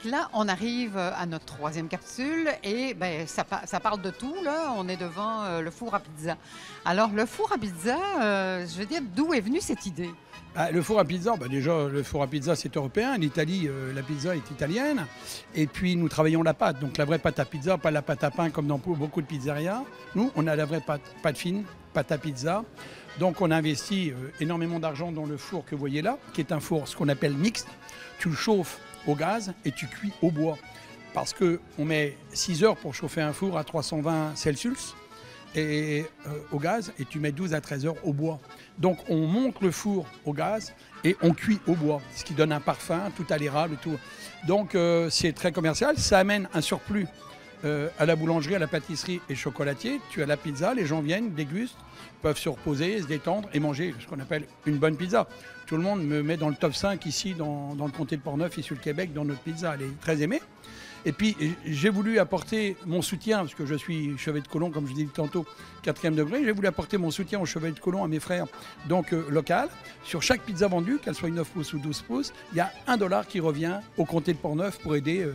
là, on arrive à notre troisième capsule et ben, ça parle de tout. Là. On est devant le four à pizza. Alors, le four à pizza, je veux dire, d'où est venue cette idée? Ah, le four à pizza, déjà, le four à pizza, c'est européen. En Italie, la pizza est italienne. Et puis, nous travaillons la pâte. Donc, la vraie pâte à pizza, pas la pâte à pain comme dans beaucoup de pizzerias. Nous, on a la vraie pâte fine, pâte à pizza. Donc, on a investi énormément d'argent dans le four que vous voyez là, qui est un four, ce qu'on appelle mixte. Tu le chauffes au gaz et tu cuis au bois. Parce qu'on met 6 heures pour chauffer un four à 320 Celsius et, au gaz, et tu mets 12 à 13 heures au bois. Donc on monte le four au gaz et on cuit au bois, ce qui donne un parfum tout à l'érable. Tout. Donc c'est très commercial, ça amène un surplus à la boulangerie, à la pâtisserie et chocolatier. Tu as la pizza, les gens viennent, dégustent, peuvent se reposer, se détendre et manger ce qu'on appelle une bonne pizza. Tout le monde me met dans le top 5 ici, dans le comté de Portneuf et sur le Québec, dans notre pizza. Elle est très aimée. Et puis, j'ai voulu apporter mon soutien, parce que je suis chevalier de colon, comme je disais tantôt, 4e degré. J'ai voulu apporter mon soutien aux chevaliers de colon, à mes frères, donc local. Sur chaque pizza vendue, qu'elle soit 9 pouces ou 12 pouces, il y a $1 qui revient au comté de Portneuf pour aider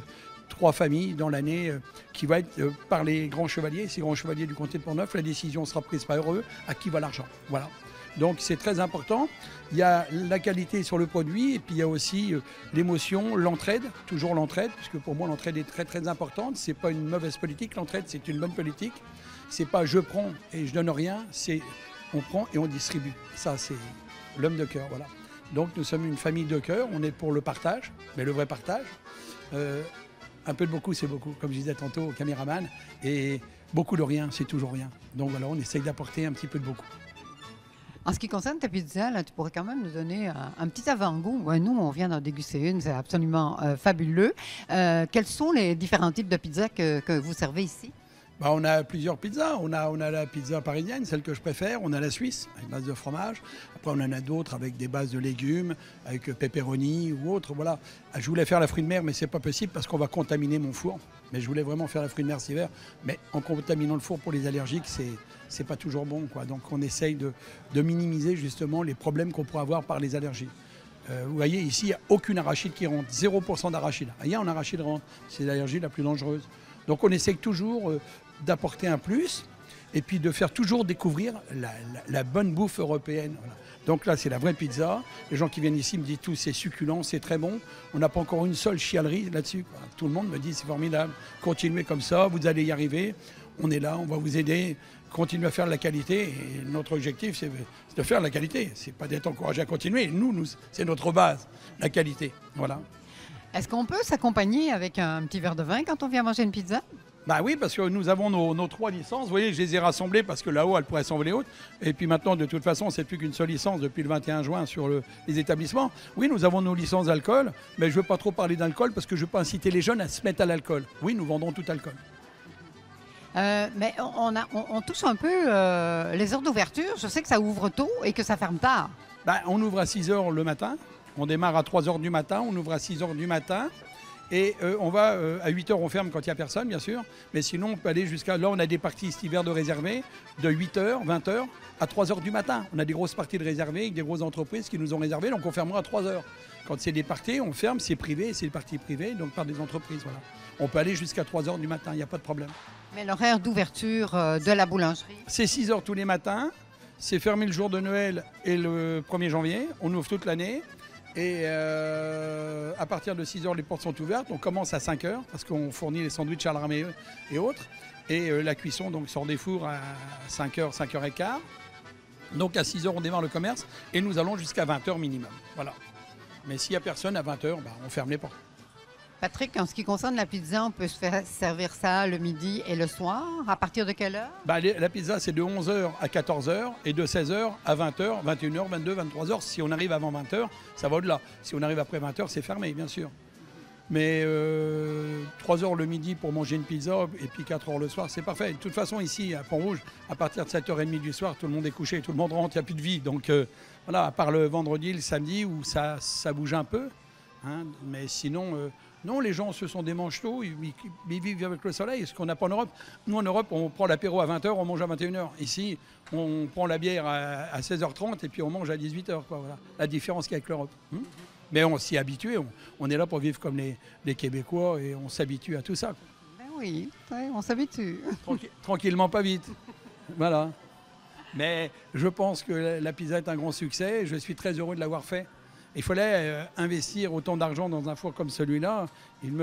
3 familles dans l'année qui va être par les grands chevaliers. Ces grands chevaliers du comté de Portneuf, la décision sera prise par eux, à qui va l'argent. Voilà. Donc c'est très important. Il y a la qualité sur le produit et puis il y a aussi l'émotion, l'entraide, toujours l'entraide, puisque pour moi l'entraide est très très importante. C'est pas une mauvaise politique, l'entraide c'est une bonne politique. C'est pas je prends et je donne rien, c'est on prend et on distribue. Ça c'est l'homme de cœur, voilà. Donc nous sommes une famille de cœur, on est pour le partage, mais le vrai partage. Un peu de beaucoup c'est beaucoup, comme je disais tantôt au caméraman, et beaucoup de rien c'est toujours rien. Donc voilà, on essaye d'apporter un petit peu de beaucoup. En ce qui concerne ta pizza, là, tu pourrais quand même nous donner un petit avant-goût. Ouais, nous, on vient d'en déguster une, c'est absolument fabuleux. Quels sont les différents types de pizzas que vous servez ici? On a plusieurs pizzas. On a la pizza parisienne, celle que je préfère. On a la suisse, avec base de fromage. Après, on en a d'autres avec des bases de légumes, avec pepperoni ou autre. Voilà. Je voulais faire la fruit de mer, mais c'est pas possible parce qu'on va contaminer mon four. Mais je voulais vraiment faire la fruit de mer cet hiver. Mais en contaminant le four pour les allergiques, c'est pas toujours bon, quoi. Donc on essaye de minimiser justement les problèmes qu'on pourrait avoir par les allergies. Vous voyez, ici, il n'y a aucune arachide qui rentre, 0% d'arachide. Rien en arachide rentre, c'est l'allergie la plus dangereuse. Donc on essaye toujours d'apporter un plus et puis de faire toujours découvrir la bonne bouffe européenne. Voilà. Donc là, c'est la vraie pizza. Les gens qui viennent ici me disent tout, c'est succulent, c'est très bon. On n'a pas encore une seule chialerie là-dessus, quoi. Tout le monde me dit, c'est formidable, continuez comme ça, vous allez y arriver. On est là, on va vous aider, continuez à faire de la qualité. Et notre objectif, c'est de faire de la qualité. C'est pas d'être encouragé à continuer. Nous c'est notre base, la qualité. Voilà. Est-ce qu'on peut s'accompagner avec un petit verre de vin quand on vient manger une pizza? Bah oui, parce que nous avons nos 3 licences. Vous voyez, je les ai rassemblées parce que là-haut, elles pourraient s'envoler hautes. Et puis maintenant, de toute façon, c'est plus qu'une seule licence depuis le 21 juin sur les établissements. Oui, nous avons nos licences d'alcool, mais je ne veux pas trop parler d'alcool parce que je ne veux pas inciter les jeunes à se mettre à l'alcool. Oui, nous vendons tout alcool. Mais on touche un peu les heures d'ouverture. Je sais que ça ouvre tôt et que ça ferme tard. On ouvre à 6 h le matin. On démarre à 3 h du matin. On ouvre à 6 h du matin. Et on va à 8 h, on ferme quand il n'y a personne, bien sûr. Mais sinon, on peut aller jusqu'à... Là, on a des parties cet hiver de réservées de 8 h, 20 h à 3 h du matin. On a des grosses parties de réservées avec des grosses entreprises qui nous ont réservé. Donc, on fermera à 3 h. Quand c'est des parties, on ferme. C'est privé, c'est des parties privées, donc par des entreprises. Voilà. On peut aller jusqu'à 3 h du matin. Il n'y a pas de problème. Mais l'horaire d'ouverture de la boulangerie? C'est 6 h tous les matins. C'est fermé le jour de Noël et le 1er janvier. On ouvre toute l'année. Et à partir de 6 h, les portes sont ouvertes. On commence à 5 h parce qu'on fournit les sandwichs à l'armée et autres. Et la cuisson donc, sort des fours à 5 h, 5 h 15. Donc à 6 h, on démarre le commerce et nous allons jusqu'à 20 h minimum. Voilà. Mais s'il n'y a personne à 20 h, on ferme les portes. Patrick, en ce qui concerne la pizza, on peut se faire servir ça le midi et le soir. À partir de quelle heure? La pizza, c'est de 11 h à 14 h et de 16 h à 20 h, 21 h, 22 h, 23 h. Si on arrive avant 20 h, ça va au-delà. Si on arrive après 20 h, c'est fermé, bien sûr. Mais 3 h le midi pour manger une pizza et puis 4 h le soir, c'est parfait. De toute façon, ici, à Pont-Rouge, à partir de 7 h 30 du soir, tout le monde est couché, tout le monde rentre, il n'y a plus de vie. Donc voilà, à part le vendredi, le samedi, où ça bouge un peu. Hein, mais sinon... Non, les gens, ce sont des manchots, ils vivent avec le soleil, ce qu'on n'a pas en Europe. Nous, en Europe, on prend l'apéro à 20 h, on mange à 21 h. Ici, on prend la bière à 16 h 30 et puis on mange à 18 h. Voilà. La différence qu'il y a avec l'Europe. Mais on s'y est habitué. On est là pour vivre comme les Québécois et on s'habitue à tout ça, quoi. Ben oui, ouais, on s'habitue. Tranquillement, pas vite. Voilà. Mais je pense que la pizza est un grand succès. Je suis très heureux de l'avoir fait. Il fallait investir autant d'argent dans un four comme celui-là. Il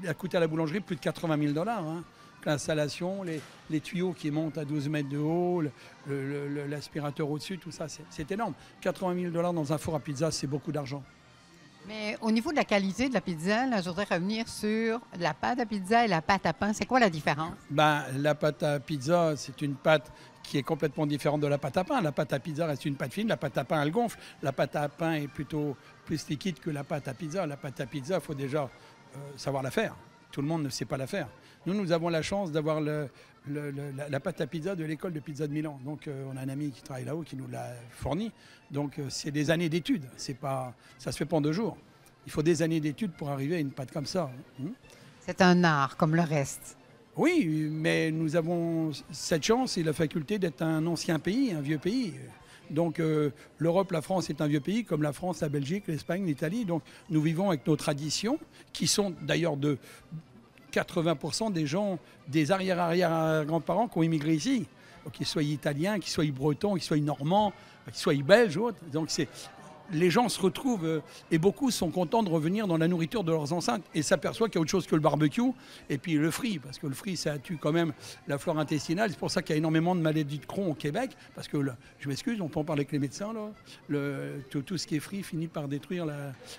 a coûté à la boulangerie plus de 80 000 $. Hein. L'installation, les tuyaux qui montent à 12 mètres de haut, l'aspirateur au-dessus, tout ça, c'est énorme. 80 000 $ dans un four à pizza, c'est beaucoup d'argent. Mais au niveau de la qualité de la pizza, là, je voudrais revenir sur la pâte à pizza et la pâte à pain. C'est quoi la différence? Ben, la pâte à pizza, c'est une pâte qui est complètement différente de la pâte à pain. La pâte à pizza reste une pâte fine, la pâte à pain, elle gonfle. La pâte à pain est plutôt plus liquide que la pâte à pizza. La pâte à pizza, il faut déjà savoir la faire. Tout le monde ne sait pas la faire. Nous avons la chance d'avoir la pâte à pizza de l'école de pizza de Milan. Donc, on a un ami qui travaille là-haut qui nous l'a fourni. Donc, c'est des années d'études. Ça ne se fait pas en 2 jours. Il faut des années d'études pour arriver à une pâte comme ça. C'est un art, comme le reste. Oui, mais nous avons cette chance et la faculté d'être un ancien pays, un vieux pays. Donc, l'Europe, la France est un vieux pays, comme la France, la Belgique, l'Espagne, l'Italie. Donc, nous vivons avec nos traditions, qui sont d'ailleurs de 80% des gens, des arrière-arrière-grands-parents qui ont immigré ici. Qu'ils soient italiens, qu'ils soient bretons, qu'ils soient normands, qu'ils soient belges. Autres. Donc les gens se retrouvent et beaucoup sont contents de revenir dans la nourriture de leurs enceintes et s'aperçoivent qu'il y a autre chose que le barbecue et puis le frit, parce que le frit, ça tue quand même la flore intestinale. C'est pour ça qu'il y a énormément de maladies de Crohn au Québec, parce que, je m'excuse, on peut en parler avec les médecins, là, tout ce qui est frit finit par détruire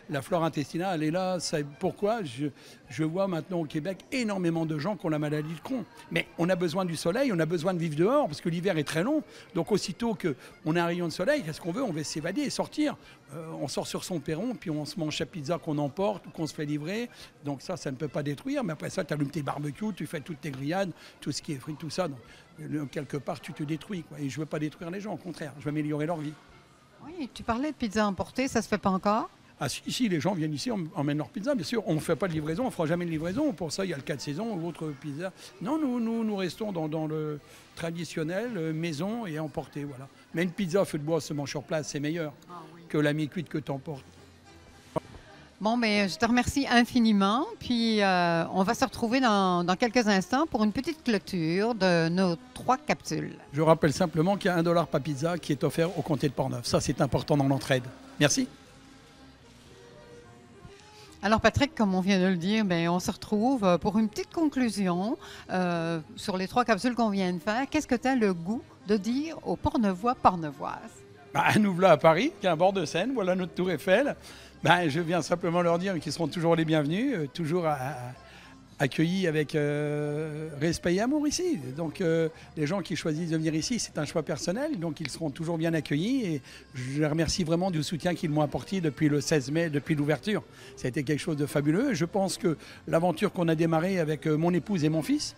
la flore intestinale. Et là, pourquoi je vois maintenant au Québec énormément de gens qui ont la maladie de Crohn. Mais on a besoin du soleil, on a besoin de vivre dehors, parce que l'hiver est très long. Donc aussitôt qu'on a un rayon de soleil, qu'est-ce qu'on veut? On veut s'évader et sortir. On sort sur son perron, puis on se mange sa pizza qu'on emporte ou qu'on se fait livrer. Donc ça ne peut pas détruire. Mais après ça, tu allumes tes barbecues, tu fais toutes tes grillades, tout ce qui est frit, tout ça. Donc, quelque part, tu te détruis, quoi. Et je ne veux pas détruire les gens, au contraire. Je veux améliorer leur vie. Oui, tu parlais de pizza emportée, ça ne se fait pas encore? Ah, si les gens viennent ici, on emmène leur pizza, bien sûr. On ne fait pas de livraison, on ne fera jamais de livraison. Pour ça, il y a le 4 saisons ou autre pizza. Non, nous restons dans le traditionnel, maison et emporté, voilà. Mais une pizza à feu de bois se mange sur place, c'est meilleur que la mi-cuite que tu emportes. Bon, mais je te remercie infiniment. Puis, on va se retrouver dans quelques instants pour une petite clôture de nos 3 capsules. Je rappelle simplement qu'il y a $1 par pizza qui est offert au comté de Portneuf. Ça, c'est important dans l'entraide. Merci. Alors Patrick, comme on vient de le dire, bien, on se retrouve pour une petite conclusion sur les 3 capsules qu'on vient de faire. Qu'est-ce que tu as le goût de dire aux Portneuvois, Portneuvoises? Nous voilà à Paris, qui est un bord de Seine, voilà notre tour Eiffel. Je viens simplement leur dire qu'ils seront toujours les bienvenus, toujours accueillis avec respect et amour ici. Donc les gens qui choisissent de venir ici, c'est un choix personnel, donc ils seront toujours bien accueillis. Et je les remercie vraiment du soutien qu'ils m'ont apporté depuis le 16 mai, depuis l'ouverture. Ça a été quelque chose de fabuleux. Je pense que l'aventure qu'on a démarrée avec mon épouse et mon fils,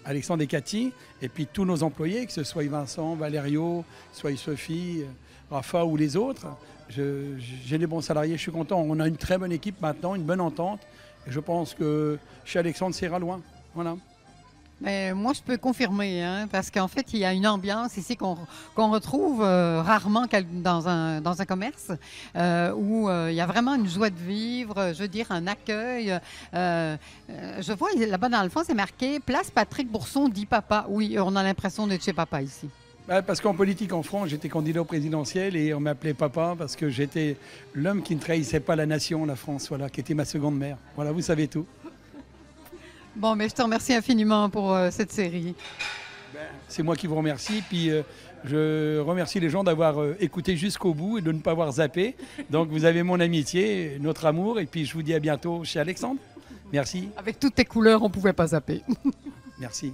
Alexandre et Cathy, et puis tous nos employés, que ce soit Vincent, Valério, soit Sophie, Rafa ou les autres, j'ai des bons salariés, je suis content. On a une très bonne équipe maintenant, une bonne entente. Et je pense que chez Alexandre, ça ira loin. Voilà. Mais moi, je peux confirmer, hein, parce qu'en fait, il y a une ambiance ici qu'on retrouve rarement dans un commerce, où il y a vraiment une joie de vivre, je veux dire, un accueil. Je vois là-bas dans le fond, c'est marqué « Place Patrick Bourson, dit papa ». Oui, on a l'impression d'être chez papa ici. Parce qu'en politique en France, j'étais candidat au présidentiel et on m'appelait papa parce que j'étais l'homme qui ne trahissait pas la nation, la France, voilà, qui était ma seconde mère. Voilà, vous savez tout. Bon, mais je te remercie infiniment pour cette série. C'est moi qui vous remercie. Puis je remercie les gens d'avoir écouté jusqu'au bout et de ne pas avoir zappé. Donc vous avez mon amitié, notre amour. Et puis je vous dis à bientôt chez Alexandre. Merci. Avec toutes tes couleurs, on ne pouvait pas zapper. Merci.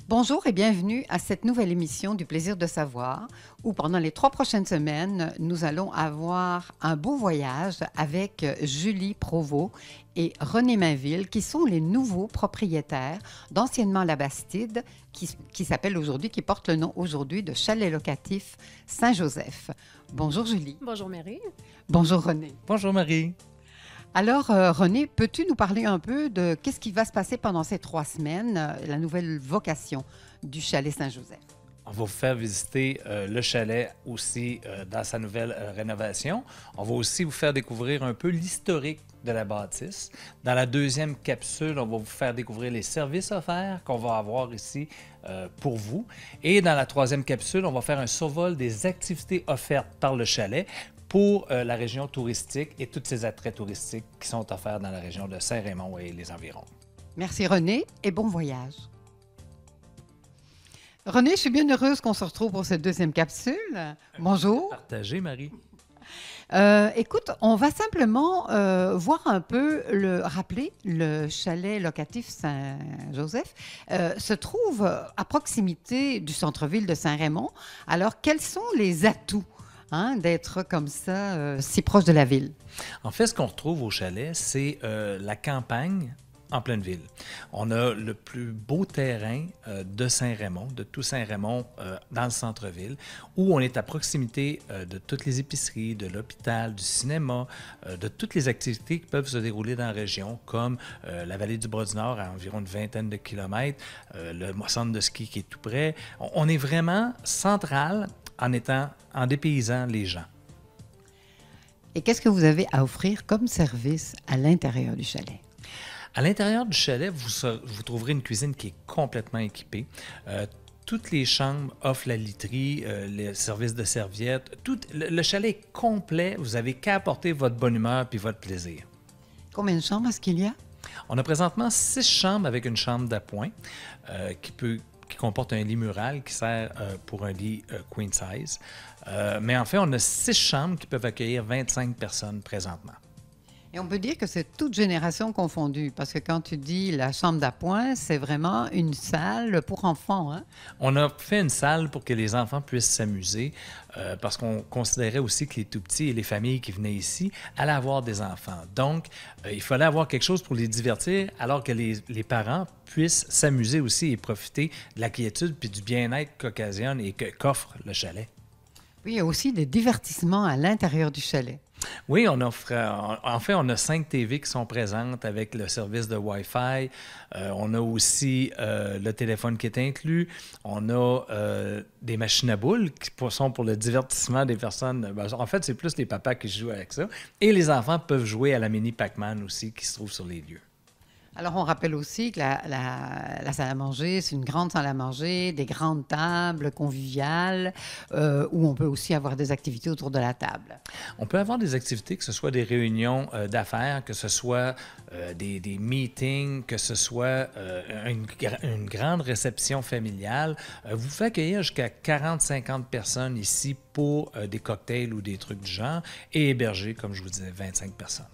Bonjour et bienvenue à cette nouvelle émission du Plaisir de savoir, où pendant les 3 prochaines semaines, nous allons avoir un beau voyage avec Julie Provost et René Mainville, qui sont les nouveaux propriétaires d'anciennement La Bastide, qui s'appelle aujourd'hui, qui porte le nom aujourd'hui de Chalet Locatif Saint-Joseph. Bonjour Julie. Bonjour Marie. Bonjour René. Bonjour Marie. Alors, René, peux-tu nous parler un peu de qu'est-ce qui va se passer pendant ces 3 semaines, la nouvelle vocation du Chalet Saint-Joseph? On va vous faire visiter le chalet aussi dans sa nouvelle rénovation. On va aussi vous faire découvrir un peu l'historique de la bâtisse. Dans la deuxième capsule, on va vous faire découvrir les services offerts qu'on va avoir ici pour vous. Et dans la troisième capsule, on va faire un survol des activités offertes par le chalet pour la région touristique et tous ces attraits touristiques qui sont offerts dans la région de Saint-Raymond et les environs. Merci René et bon voyage. René, je suis bien heureuse qu'on se retrouve pour cette deuxième capsule. Bonjour. Partagez, Marie. Écoute, on va simplement voir un peu, rappeler le chalet locatif Saint-Joseph se trouve à proximité du centre-ville de Saint-Raymond. Alors, quels sont les atouts d'être comme ça, si proche de la ville? En fait, ce qu'on retrouve au chalet, c'est la campagne en pleine ville. On a le plus beau terrain de Saint-Raymond, de tout Saint-Raymond dans le centre-ville, où on est à proximité de toutes les épiceries, de l'hôpital, du cinéma, de toutes les activités qui peuvent se dérouler dans la région, comme la vallée du Bras-du-Nord à environ une vingtaine de kilomètres, le centre de ski qui est tout près. On est vraiment central en dépaysant les gens. Et qu'est-ce que vous avez à offrir comme service à l'intérieur du chalet? À l'intérieur du chalet, vous trouverez une cuisine qui est complètement équipée. Toutes les chambres offrent la literie, les services de serviettes. Le chalet est complet. Vous n'avez qu'à apporter votre bonne humeur puis votre plaisir. Combien de chambres est-ce qu'il y a? On a présentement 6 chambres avec une chambre d'appoint qui comporte un lit mural qui sert pour un lit queen size. Mais en fait, on a 6 chambres qui peuvent accueillir 25 personnes présentement. Et on peut dire que c'est toute génération confondue, parce que quand tu dis la chambre d'appoint, c'est vraiment une salle pour enfants. Hein? On a fait une salle pour que les enfants puissent s'amuser, parce qu'on considérait aussi que les tout-petits et les familles qui venaient ici allaient avoir des enfants. Donc, il fallait avoir quelque chose pour les divertir, alors que les parents puissent s'amuser aussi et profiter de la quiétude puis du bien-être qu'occasionne et qu'offre le chalet. Oui, il y a aussi des divertissements à l'intérieur du chalet. Oui, on offre. En fait, on a 5 TV qui sont présentes avec le service de Wi-Fi. On a aussi le téléphone qui est inclus. On a des machines à boules qui sont pour le divertissement des personnes. En fait, c'est plus les papas qui jouent avec ça. Et les enfants peuvent jouer à la mini Pac-Man aussi qui se trouve sur les lieux. Alors, on rappelle aussi que la salle à manger, c'est une grande salle à manger, des grandes tables conviviales, où on peut aussi avoir des activités autour de la table. On peut avoir des activités, que ce soit des réunions d'affaires, que ce soit des meetings, que ce soit une grande réception familiale. Vous pouvez accueillir jusqu'à 40-50 personnes ici pour des cocktails ou des trucs du genre et héberger, comme je vous disais, 25 personnes.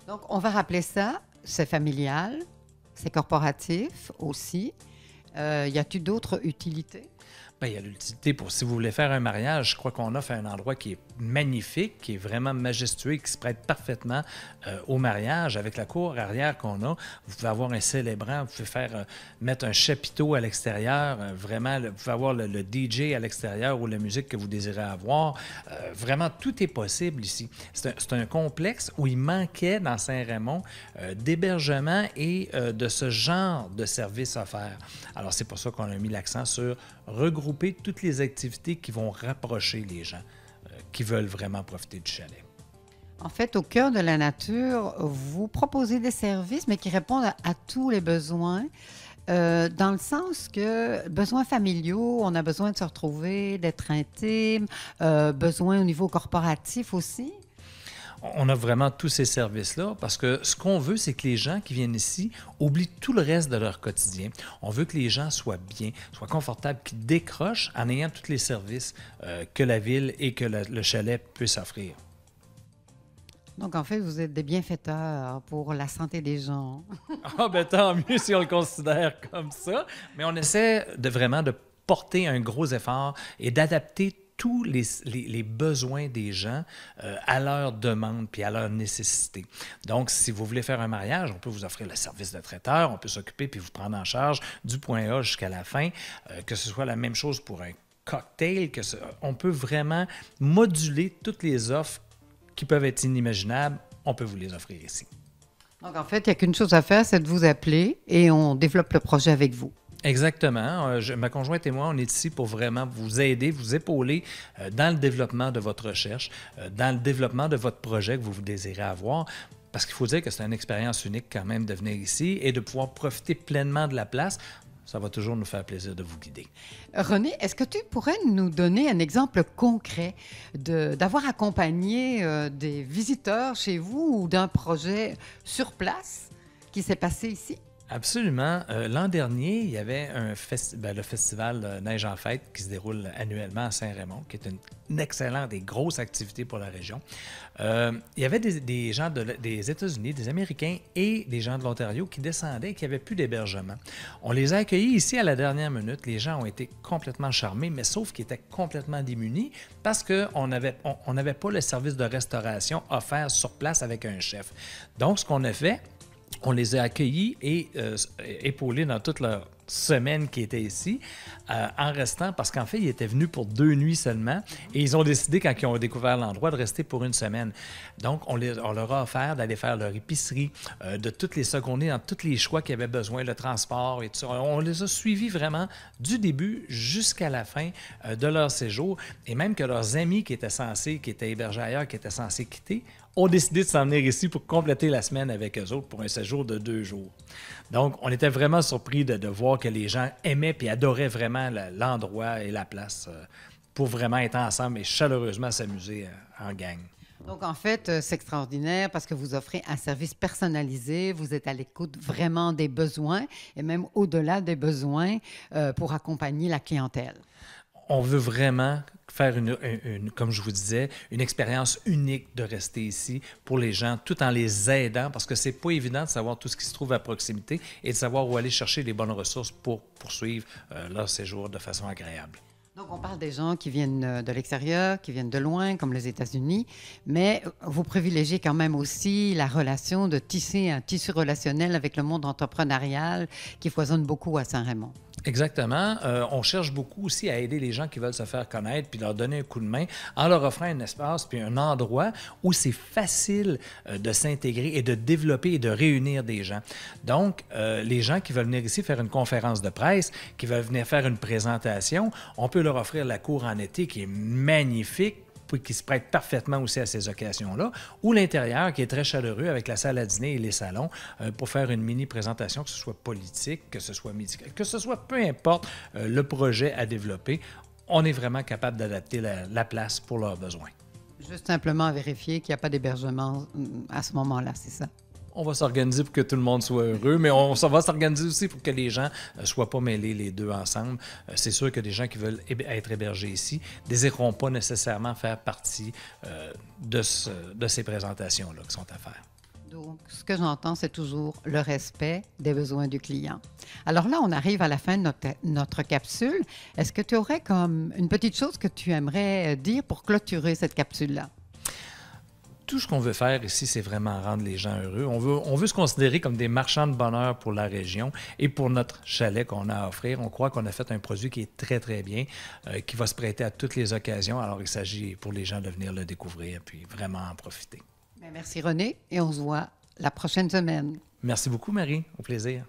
Donc, on va rappeler ça. C'est familial, c'est corporatif aussi. Y a-t-il d'autres utilités? Bien, il y a l'utilité pour, si vous voulez faire un mariage, je crois qu'on offre un endroit qui est magnifique, qui est vraiment majestueux, qui se prête parfaitement au mariage. Avec la cour arrière qu'on a, vous pouvez avoir un célébrant, vous pouvez mettre un chapiteau à l'extérieur, vraiment, vous pouvez avoir le DJ à l'extérieur ou la musique que vous désirez avoir. Vraiment, tout est possible ici. C'est un complexe où il manquait dans Saint-Raymond d'hébergement et de ce genre de services offerts. Alors, c'est pour ça qu'on a mis l'accent sur regrouper toutes les activités qui vont rapprocher les gens qui veulent vraiment profiter du chalet. En fait, au cœur de la nature, vous proposez des services, mais qui répondent à tous les besoins, dans le sens que besoins familiaux, on a besoin de se retrouver, d'être intime, besoins au niveau corporatif aussi. On a vraiment tous ces services-là parce que ce qu'on veut, c'est que les gens qui viennent ici oublient tout le reste de leur quotidien. On veut que les gens soient bien, soient confortables, qu'ils décrochent en ayant tous les services que la ville et que le chalet puissent offrir. Donc, en fait, vous êtes des bienfaiteurs pour la santé des gens. Ah, ben tant mieux si on le considère comme ça. Mais on essaie de vraiment de porter un gros effort et d'adapter tous les besoins des gens à leurs demandes puis à leurs nécessités. Donc, si vous voulez faire un mariage, on peut vous offrir le service de traiteur, on peut s'occuper puis vous prendre en charge du point A jusqu'à la fin, que ce soit la même chose pour un cocktail, on peut vraiment moduler toutes les offres qui peuvent être inimaginables, on peut vous les offrir ici. Donc, en fait, il n'y a qu'une chose à faire, c'est de vous appeler et on développe le projet avec vous. Exactement. Ma conjointe et moi, on est ici pour vraiment vous aider, vous épauler dans le développement de votre recherche, dans le développement de votre projet que vous désirez avoir. Parce qu'il faut dire que c'est une expérience unique quand même de venir ici et de pouvoir profiter pleinement de la place. Ça va toujours nous faire plaisir de vous guider. René, est-ce que tu pourrais nous donner un exemple concret d'avoir accompagné des visiteurs chez vous ou d'un projet sur place qui s'est passé ici? Absolument. L'an dernier, il y avait le festival Neige en fête qui se déroule annuellement à Saint-Raymond, qui est une excellente et grosse activité pour la région. Il y avait des gens des États-Unis, des Américains et des gens de l'Ontario qui descendaient et qui n'avaient plus d'hébergement. On les a accueillis ici à la dernière minute. Les gens ont été complètement charmés, mais sauf qu'ils étaient complètement démunis parce qu'on n'avait pas le service de restauration offert sur place avec un chef. Donc, ce qu'on a fait, on les a accueillis et épaulés dans toute leur semaine qui était ici, en restant, parce qu'en fait, ils étaient venus pour 2 nuits seulement et ils ont décidé, quand ils ont découvert l'endroit, de rester pour 1 semaine. Donc, on leur a offert d'aller faire leur épicerie, de toutes les seconder dans tous les choix qu'ils avaient besoin, le transport et tout ça. On les a suivis vraiment du début jusqu'à la fin de leur séjour et même que leurs amis qui étaient hébergés ailleurs, qui étaient censés quitter, ont décidé de s'en venir ici pour compléter la semaine avec eux autres pour un séjour de 2 jours. Donc, on était vraiment surpris de voir que les gens aimaient et adoraient vraiment l'endroit et la place pour vraiment être ensemble et chaleureusement s'amuser en gang. Donc, en fait, c'est extraordinaire parce que vous offrez un service personnalisé, vous êtes à l'écoute vraiment des besoins et même au-delà des besoins pour accompagner la clientèle. On veut vraiment faire, comme je vous disais, une expérience unique de rester ici pour les gens, tout en les aidant, parce que c'est pas évident de savoir tout ce qui se trouve à proximité et de savoir où aller chercher les bonnes ressources pour poursuivre leur séjour de façon agréable. Donc, on parle des gens qui viennent de l'extérieur, qui viennent de loin, comme les États-Unis, mais vous privilégiez quand même aussi la relation de tisser un tissu relationnel avec le monde entrepreneurial qui foisonne beaucoup à Saint-Raymond. Exactement. On cherche beaucoup aussi à aider les gens qui veulent se faire connaître puis leur donner un coup de main en leur offrant un espace puis un endroit où c'est facile de s'intégrer et de développer et de réunir des gens. Donc, les gens qui veulent venir ici faire une conférence de presse, qui veulent venir faire une présentation, on peut leur offrir la cour en été qui est magnifique, qui se prête parfaitement aussi à ces occasions-là, ou l'intérieur qui est très chaleureux avec la salle à dîner et les salons pour faire une mini-présentation, que ce soit politique, que ce soit médical, que ce soit peu importe le projet à développer, on est vraiment capable d'adapter la place pour leurs besoins. Juste simplement vérifier qu'il n'y a pas d'hébergement à ce moment-là, c'est ça? On va s'organiser pour que tout le monde soit heureux, mais on va s'organiser aussi pour que les gens ne soient pas mêlés les deux ensemble. C'est sûr que des gens qui veulent être hébergés ici ne désireront pas nécessairement faire partie de ces présentations-là qui sont à faire. Donc, ce que j'entends, c'est toujours le respect des besoins du client. Alors là, on arrive à la fin de notre capsule. Est-ce que tu aurais comme une petite chose que tu aimerais dire pour clôturer cette capsule-là? Tout ce qu'on veut faire ici, c'est vraiment rendre les gens heureux. On veut se considérer comme des marchands de bonheur pour la région et pour notre chalet qu'on a à offrir. On croit qu'on a fait un produit qui est très, très bien, qui va se prêter à toutes les occasions. Alors, il s'agit pour les gens de venir le découvrir puis vraiment en profiter. Merci René et on se voit la prochaine semaine. Merci beaucoup, Marie. Au plaisir.